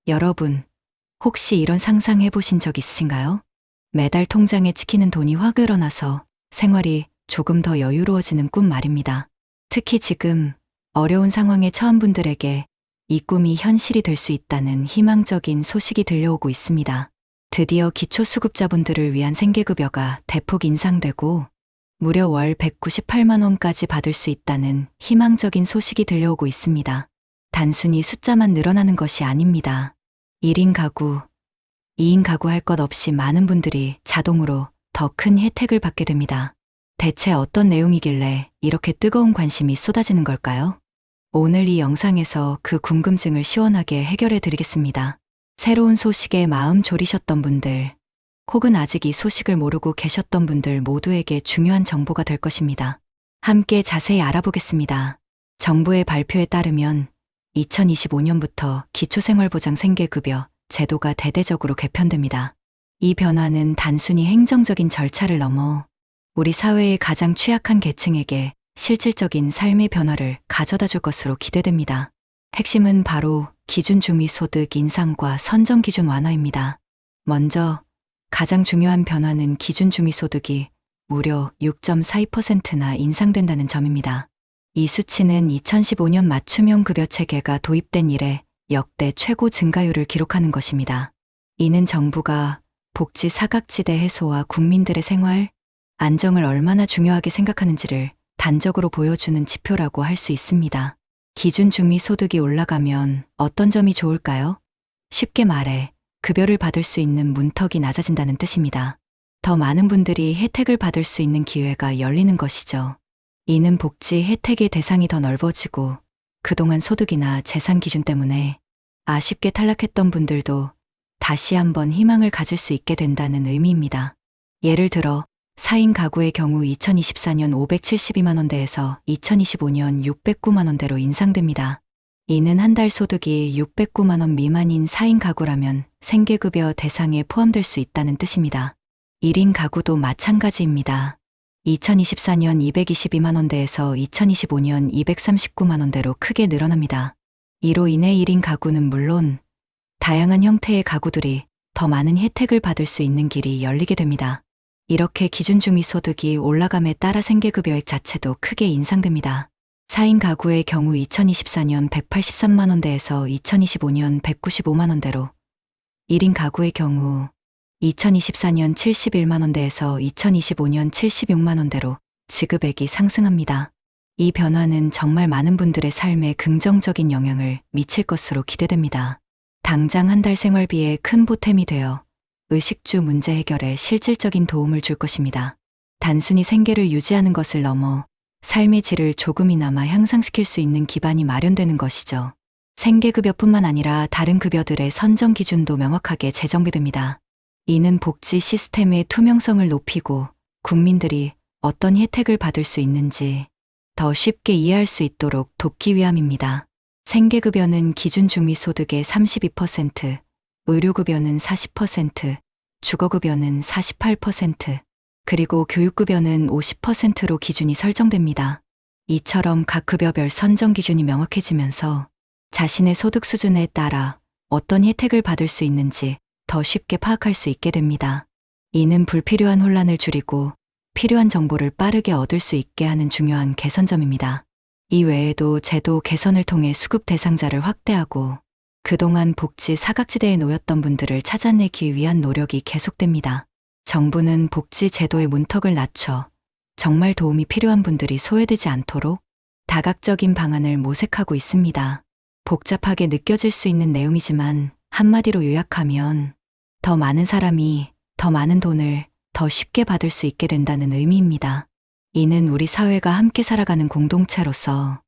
여러분, 혹시 이런 상상해 보신 적 있으신가요? 매달 통장에 찍히는 돈이 확 늘어나서 생활이 조금 더 여유로워지는 꿈 말입니다. 특히 지금 어려운 상황에 처한 분들에게 이 꿈이 현실이 될 수 있다는 희망적인 소식이 들려오고 있습니다. 드디어 기초수급자분들을 위한 생계급여가 대폭 인상되고 무려 월 198만 원까지 받을 수 있다는 희망적인 소식이 들려오고 있습니다. 단순히 숫자만 늘어나는 것이 아닙니다. 1인 가구, 2인 가구 할 것 없이 많은 분들이 자동으로 더 큰 혜택을 받게 됩니다. 대체 어떤 내용이길래 이렇게 뜨거운 관심이 쏟아지는 걸까요? 오늘 이 영상에서 그 궁금증을 시원하게 해결해 드리겠습니다. 새로운 소식에 마음 졸이셨던 분들, 혹은 아직 이 소식을 모르고 계셨던 분들 모두에게 중요한 정보가 될 것입니다. 함께 자세히 알아보겠습니다. 정부의 발표에 따르면 2025년부터 기초생활보장 생계급여 제도가 대대적으로 개편됩니다. 이 변화는 단순히 행정적인 절차를 넘어 우리 사회의 가장 취약한 계층에게 실질적인 삶의 변화를 가져다 줄 것으로 기대됩니다. 핵심은 바로 기준 중위소득 인상과 선정 기준 완화입니다. 먼저 가장 중요한 변화는 기준 중위소득이 무려 6.42%나 인상된다는 점입니다. 이 수치는 2015년 맞춤형 급여 체계가 도입된 이래 역대 최고 증가율을 기록하는 것입니다. 이는 정부가 복지 사각지대 해소와 국민들의 생활, 안정을 얼마나 중요하게 생각하는지를 단적으로 보여주는 지표라고 할 수 있습니다. 기준 중위소득이 올라가면 어떤 점이 좋을까요? 쉽게 말해 급여를 받을 수 있는 문턱이 낮아진다는 뜻입니다. 더 많은 분들이 혜택을 받을 수 있는 기회가 열리는 것이죠. 이는 복지 혜택의 대상이 더 넓어지고 그동안 소득이나 재산 기준 때문에 아쉽게 탈락했던 분들도 다시 한번 희망을 가질 수 있게 된다는 의미입니다. 예를 들어 4인 가구의 경우 2024년 572만 원대에서 2025년 609만 원대로 인상됩니다. 이는 한 달 소득이 609만 원 미만인 4인 가구라면 생계급여 대상에 포함될 수 있다는 뜻입니다. 1인 가구도 마찬가지입니다. 2024년 222만 원대에서 2025년 239만 원대로 크게 늘어납니다. 이로 인해 1인 가구는 물론 다양한 형태의 가구들이 더 많은 혜택을 받을 수 있는 길이 열리게 됩니다. 이렇게 기준 중위소득이 올라감에 따라 생계급여액 자체도 크게 인상됩니다. 4인 가구의 경우 2024년 183만 원대에서 2025년 195만 원대로, 1인 가구의 경우 2024년 71만 원대에서 2025년 76만 원대로 지급액이 상승합니다. 이 변화는 정말 많은 분들의 삶에 긍정적인 영향을 미칠 것으로 기대됩니다. 당장 한 달 생활비에 큰 보탬이 되어 의식주 문제 해결에 실질적인 도움을 줄 것입니다. 단순히 생계를 유지하는 것을 넘어 삶의 질을 조금이나마 향상시킬 수 있는 기반이 마련되는 것이죠. 생계급여뿐만 아니라 다른 급여들의 선정 기준도 명확하게 재정비됩니다. 이는 복지 시스템의 투명성을 높이고 국민들이 어떤 혜택을 받을 수 있는지 더 쉽게 이해할 수 있도록 돕기 위함입니다. 생계급여는 기준 중위소득의 32%, 의료급여는 40%, 주거급여는 48%, 그리고 교육급여는 50%로 기준이 설정됩니다. 이처럼 각 급여별 선정 기준이 명확해지면서 자신의 소득 수준에 따라 어떤 혜택을 받을 수 있는지 더 쉽게 파악할 수 있게 됩니다. 이는 불필요한 혼란을 줄이고 필요한 정보를 빠르게 얻을 수 있게 하는 중요한 개선점입니다. 이 외에도 제도 개선을 통해 수급 대상자를 확대하고 그동안 복지 사각지대에 놓였던 분들을 찾아내기 위한 노력이 계속됩니다. 정부는 복지 제도의 문턱을 낮춰 정말 도움이 필요한 분들이 소외되지 않도록 다각적인 방안을 모색하고 있습니다. 복잡하게 느껴질 수 있는 내용이지만 한마디로 요약하면 더 많은 사람이 더 많은 돈을 더 쉽게 받을 수 있게 된다는 의미입니다. 이는 우리 사회가 함께 살아가는 공동체로서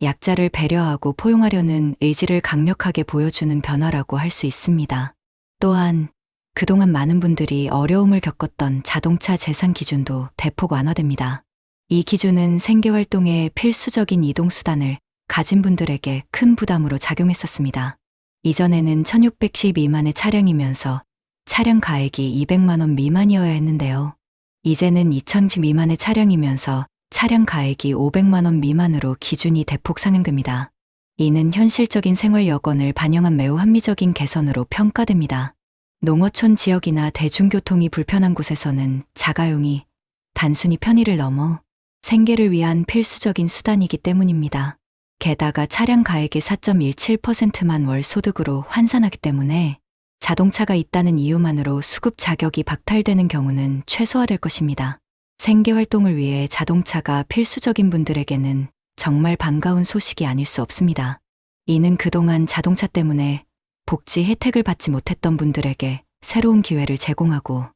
약자를 배려하고 포용하려는 의지를 강력하게 보여주는 변화라고 할 수 있습니다. 또한 그동안 많은 분들이 어려움을 겪었던 자동차 제상 기준도 대폭 완화됩니다. 이 기준은 생계활동의 필수적인 이동수단을 가진 분들에게 큰 부담으로 작용했었습니다. 이전에는 1610 미만의 차량이면서 차량 가액이 200만 원 미만이어야 했는데요. 이제는 2010 미만의 차량이면서 차량 가액이 500만 원 미만으로 기준이 대폭 상향됩니다. 이는 현실적인 생활 여건을 반영한 매우 합리적인 개선으로 평가됩니다. 농어촌 지역이나 대중교통이 불편한 곳에서는 자가용이 단순히 편의를 넘어 생계를 위한 필수적인 수단이기 때문입니다. 게다가 차량 가액의 4.17%만 월 소득으로 환산하기 때문에 자동차가 있다는 이유만으로 수급 자격이 박탈되는 경우는 최소화될 것입니다. 생계 활동을 위해 자동차가 필수적인 분들에게는 정말 반가운 소식이 아닐 수 없습니다. 이는 그동안 자동차 때문에 복지 혜택을 받지 못했던 분들에게 새로운 기회를 제공하고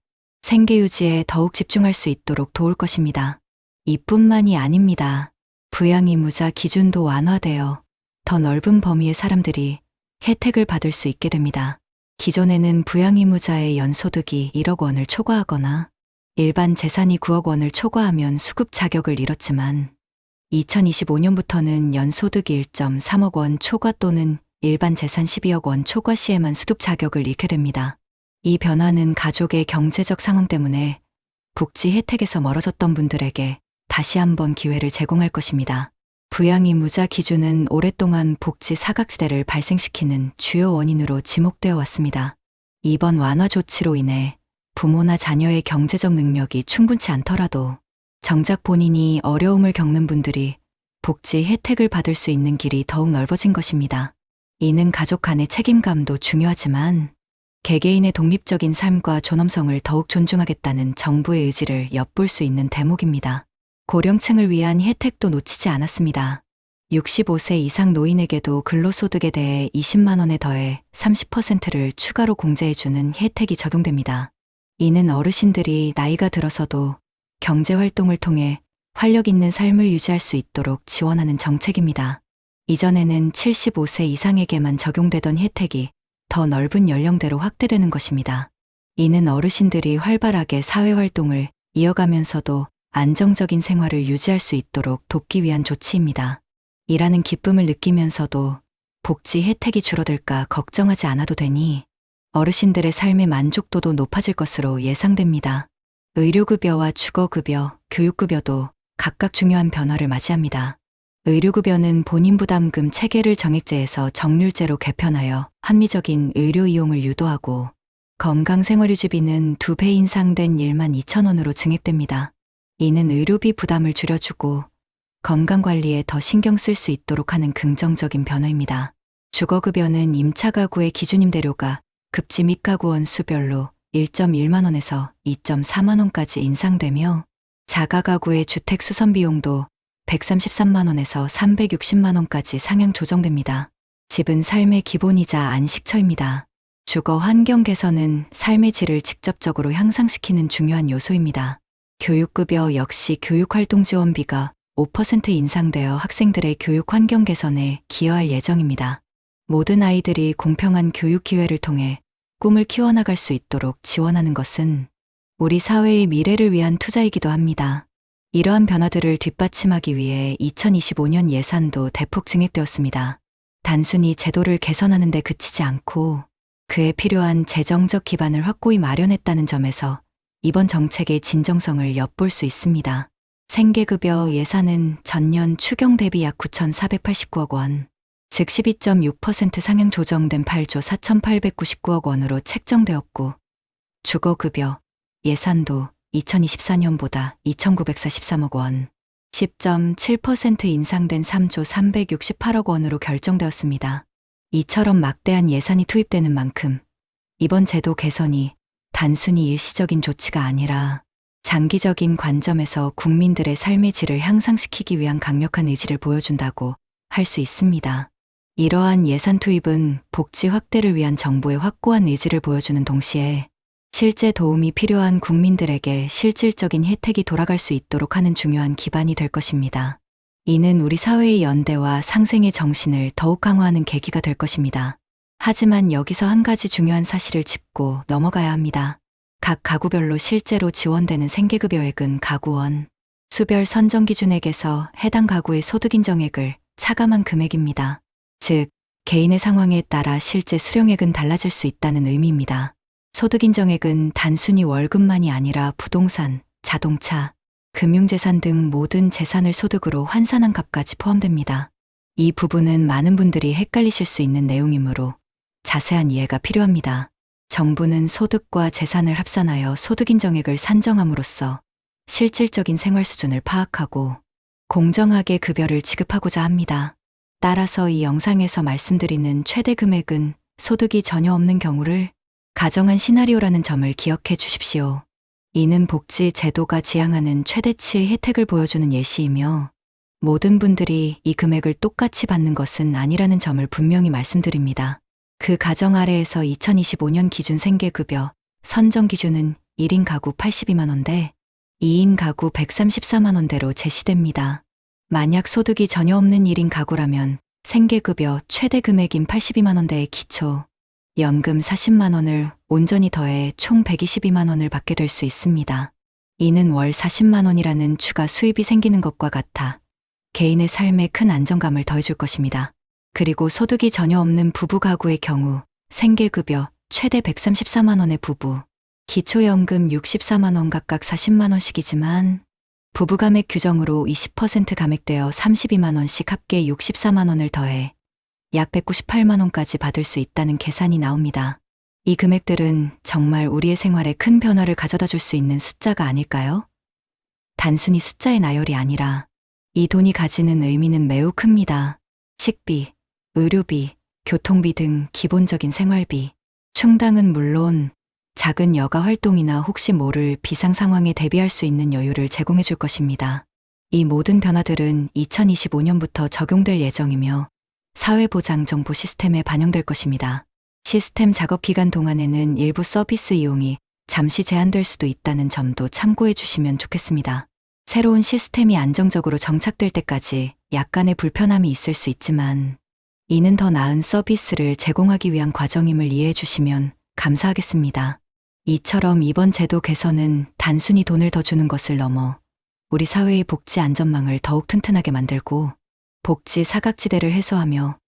생계 유지에 더욱 집중할 수 있도록 도울 것입니다. 이뿐만이 아닙니다. 부양의무자 기준도 완화되어 더 넓은 범위의 사람들이 혜택을 받을 수 있게 됩니다. 기존에는 부양의무자의 연소득이 1억 원을 초과하거나 일반 재산이 9억 원을 초과하면 수급 자격을 잃었지만 2025년부터는 연소득 1.3억 원 초과 또는 일반 재산 12억 원 초과 시에만 수급 자격을 잃게 됩니다. 이 변화는 가족의 경제적 상황 때문에 복지 혜택에서 멀어졌던 분들에게 다시 한번 기회를 제공할 것입니다. 부양의무자 기준은 오랫동안 복지 사각지대를 발생시키는 주요 원인으로 지목되어 왔습니다. 이번 완화 조치로 인해 부모나 자녀의 경제적 능력이 충분치 않더라도 정작 본인이 어려움을 겪는 분들이 복지 혜택을 받을 수 있는 길이 더욱 넓어진 것입니다. 이는 가족 간의 책임감도 중요하지만 개개인의 독립적인 삶과 존엄성을 더욱 존중하겠다는 정부의 의지를 엿볼 수 있는 대목입니다. 고령층을 위한 혜택도 놓치지 않았습니다. 65세 이상 노인에게도 근로소득에 대해 20만 원에 더해 30%를 추가로 공제해주는 혜택이 적용됩니다. 이는 어르신들이 나이가 들어서도 경제활동을 통해 활력 있는 삶을 유지할 수 있도록 지원하는 정책입니다. 이전에는 75세 이상에게만 적용되던 혜택이 더 넓은 연령대로 확대되는 것입니다. 이는 어르신들이 활발하게 사회활동을 이어가면서도 안정적인 생활을 유지할 수 있도록 돕기 위한 조치입니다. 일하는 기쁨을 느끼면서도 복지 혜택이 줄어들까 걱정하지 않아도 되니 어르신들의 삶의 만족도도 높아질 것으로 예상됩니다. 의료급여와 주거급여, 교육급여도 각각 중요한 변화를 맞이합니다. 의료급여는 본인부담금 체계를 정액제에서 정률제로 개편하여 합리적인 의료 이용을 유도하고 건강생활유지비는 2배 인상된 12,000원으로 증액됩니다. 이는 의료비 부담을 줄여주고 건강관리에 더 신경 쓸 수 있도록 하는 긍정적인 변화입니다. 주거급여는 임차 가구의 기준임대료가 급지 및 가구 원수별로 1.1만 원에서 2.4만 원까지 인상되며 자가 가구의 주택 수선 비용도 133만 원에서 360만 원까지 상향 조정됩니다. 집은 삶의 기본이자 안식처입니다. 주거 환경 개선은 삶의 질을 직접적으로 향상시키는 중요한 요소입니다. 교육급여 역시 교육활동 지원비가 5% 인상되어 학생들의 교육 환경 개선에 기여할 예정입니다. 모든 아이들이 공평한 교육 기회를 통해 꿈을 키워나갈 수 있도록 지원하는 것은 우리 사회의 미래를 위한 투자이기도 합니다. 이러한 변화들을 뒷받침하기 위해 2025년 예산도 대폭 증액되었습니다. 단순히 제도를 개선하는 데 그치지 않고 그에 필요한 재정적 기반을 확고히 마련했다는 점에서 이번 정책의 진정성을 엿볼 수 있습니다. 생계급여 예산은 전년 추경 대비 약 9,489억 원, 즉 12.6% 상향 조정된 8조 4,899억 원으로 책정되었고, 주거급여 예산도 2024년보다 2,943억 원, 10.7% 인상된 3조 368억 원으로 결정되었습니다. 이처럼 막대한 예산이 투입되는 만큼 이번 제도 개선이 단순히 일시적인 조치가 아니라 장기적인 관점에서 국민들의 삶의 질을 향상시키기 위한 강력한 의지를 보여준다고 할 수 있습니다. 이러한 예산 투입은 복지 확대를 위한 정부의 확고한 의지를 보여주는 동시에 실제 도움이 필요한 국민들에게 실질적인 혜택이 돌아갈 수 있도록 하는 중요한 기반이 될 것입니다. 이는 우리 사회의 연대와 상생의 정신을 더욱 강화하는 계기가 될 것입니다. 하지만 여기서 한 가지 중요한 사실을 짚고 넘어가야 합니다. 각 가구별로 실제로 지원되는 생계급여액은 가구원, 수별 선정 기준액에서 해당 가구의 소득 인정액을 차감한 금액입니다. 즉, 개인의 상황에 따라 실제 수령액은 달라질 수 있다는 의미입니다. 소득 인정액은 단순히 월급만이 아니라 부동산, 자동차, 금융재산 등 모든 재산을 소득으로 환산한 값까지 포함됩니다. 이 부분은 많은 분들이 헷갈리실 수 있는 내용이므로 자세한 이해가 필요합니다. 정부는 소득과 재산을 합산하여 소득 인정액을 산정함으로써 실질적인 생활 수준을 파악하고 공정하게 급여를 지급하고자 합니다. 따라서 이 영상에서 말씀드리는 최대 금액은 소득이 전혀 없는 경우를 가정한 시나리오라는 점을 기억해 주십시오. 이는 복지 제도가 지향하는 최대치의 혜택을 보여주는 예시이며 모든 분들이 이 금액을 똑같이 받는 것은 아니라는 점을 분명히 말씀드립니다. 그 가정 아래에서 2025년 기준 생계급여 선정 기준은 1인 가구 82만 원대, 2인 가구 134만 원대로 제시됩니다. 만약 소득이 전혀 없는 1인 가구라면 생계급여 최대 금액인 82만 원대의 기초 연금 40만 원을 온전히 더해 총 122만 원을 받게 될 수 있습니다. 이는 월 40만 원이라는 추가 수입이 생기는 것과 같아 개인의 삶에 큰 안정감을 더해줄 것입니다. 그리고 소득이 전혀 없는 부부 가구의 경우 생계급여 최대 134만 원의 부부, 기초연금 64만 원 각각 40만 원씩이지만 부부 감액 규정으로 20% 감액되어 32만 원씩 합계 64만 원을 더해 약 198만 원까지 받을 수 있다는 계산이 나옵니다. 이 금액들은 정말 우리의 생활에 큰 변화를 가져다 줄 수 있는 숫자가 아닐까요? 단순히 숫자의 나열이 아니라 이 돈이 가지는 의미는 매우 큽니다. 식비, 의료비, 교통비 등 기본적인 생활비, 충당은 물론 작은 여가 활동이나 혹시 모를 비상 상황에 대비할 수 있는 여유를 제공해 줄 것입니다. 이 모든 변화들은 2025년부터 적용될 예정이며 사회보장정보 시스템에 반영될 것입니다. 시스템 작업 기간 동안에는 일부 서비스 이용이 잠시 제한될 수도 있다는 점도 참고해 주시면 좋겠습니다. 새로운 시스템이 안정적으로 정착될 때까지 약간의 불편함이 있을 수 있지만 이는 더 나은 서비스를 제공하기 위한 과정임을 이해해 주시면 감사하겠습니다. 이처럼 이번 제도 개선은 단순히 돈을 더 주는 것을 넘어 우리 사회의 복지 안전망을 더욱 튼튼하게 만들고 복지 사각지대를 해소하며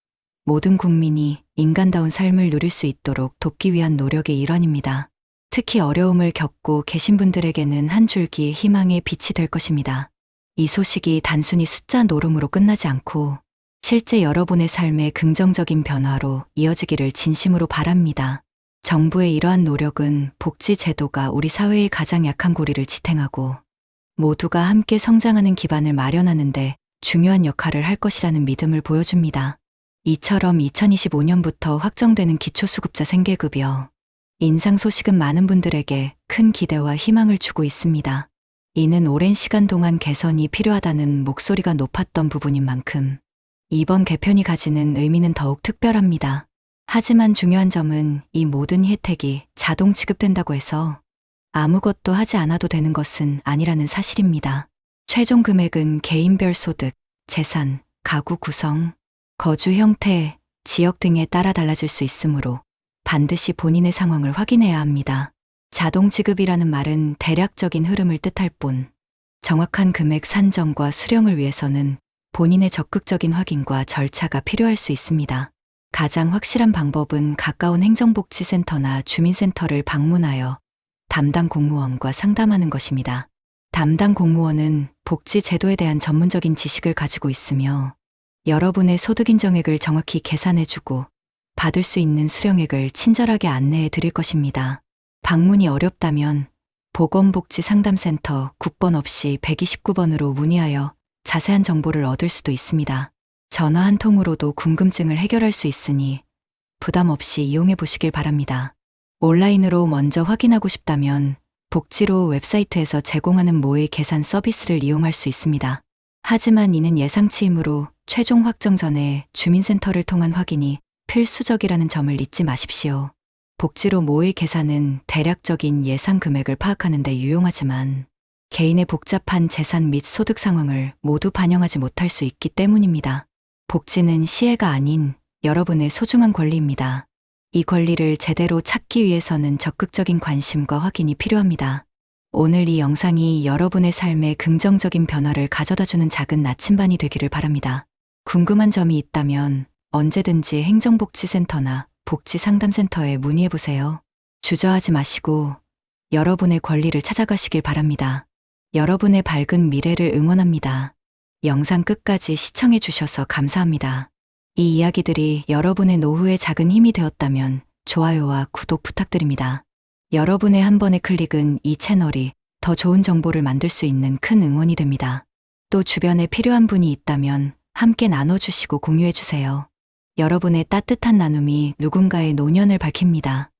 모든 국민이 인간다운 삶을 누릴 수 있도록 돕기 위한 노력의 일환입니다. 특히 어려움을 겪고 계신 분들에게는 한 줄기 희망의 빛이 될 것입니다. 이 소식이 단순히 숫자 노름으로 끝나지 않고 실제 여러분의 삶의 긍정적인 변화로 이어지기를 진심으로 바랍니다. 정부의 이러한 노력은 복지 제도가 우리 사회의 가장 약한 고리를 지탱하고 모두가 함께 성장하는 기반을 마련하는데 중요한 역할을 할 것이라는 믿음을 보여줍니다. 이처럼 2025년부터 확정되는 기초수급자 생계급여 인상 소식은 많은 분들에게 큰 기대와 희망을 주고 있습니다. 이는 오랜 시간 동안 개선이 필요하다는 목소리가 높았던 부분인 만큼 이번 개편이 가지는 의미는 더욱 특별합니다. 하지만 중요한 점은 이 모든 혜택이 자동 지급된다고 해서 아무것도 하지 않아도 되는 것은 아니라는 사실입니다. 최종 금액은 개인별 소득, 재산, 가구 구성, 거주 형태, 지역 등에 따라 달라질 수 있으므로 반드시 본인의 상황을 확인해야 합니다. 자동 지급이라는 말은 대략적인 흐름을 뜻할 뿐 정확한 금액 산정과 수령을 위해서는 본인의 적극적인 확인과 절차가 필요할 수 있습니다. 가장 확실한 방법은 가까운 행정복지센터나 주민센터를 방문하여 담당 공무원과 상담하는 것입니다. 담당 공무원은 복지 제도에 대한 전문적인 지식을 가지고 있으며 여러분의 소득 인정액을 정확히 계산해주고 받을 수 있는 수령액을 친절하게 안내해 드릴 것입니다. 방문이 어렵다면 보건복지상담센터 국번 없이 129번으로 문의하여 자세한 정보를 얻을 수도 있습니다. 전화 한 통으로도 궁금증을 해결할 수 있으니 부담 없이 이용해 보시길 바랍니다. 온라인으로 먼저 확인하고 싶다면 복지로 웹사이트에서 제공하는 모의 계산 서비스를 이용할 수 있습니다. 하지만 이는 예상치이므로 최종 확정 전에 주민센터를 통한 확인이 필수적이라는 점을 잊지 마십시오. 복지로 모의 계산은 대략적인 예상 금액을 파악하는 데 유용하지만 개인의 복잡한 재산 및 소득 상황을 모두 반영하지 못할 수 있기 때문입니다. 복지는 시혜가 아닌 여러분의 소중한 권리입니다. 이 권리를 제대로 찾기 위해서는 적극적인 관심과 확인이 필요합니다. 오늘 이 영상이 여러분의 삶에 긍정적인 변화를 가져다주는 작은 나침반이 되기를 바랍니다. 궁금한 점이 있다면 언제든지 행정복지센터나 복지상담센터에 문의해보세요. 주저하지 마시고 여러분의 권리를 찾아가시길 바랍니다. 여러분의 밝은 미래를 응원합니다. 영상 끝까지 시청해 주셔서 감사합니다. 이 이야기들이 여러분의 노후에 작은 힘이 되었다면 좋아요와 구독 부탁드립니다. 여러분의 한 번의 클릭은 이 채널이 더 좋은 정보를 만들 수 있는 큰 응원이 됩니다. 또 주변에 필요한 분이 있다면 함께 나눠주시고 공유해 주세요. 여러분의 따뜻한 나눔이 누군가의 노년을 밝힙니다.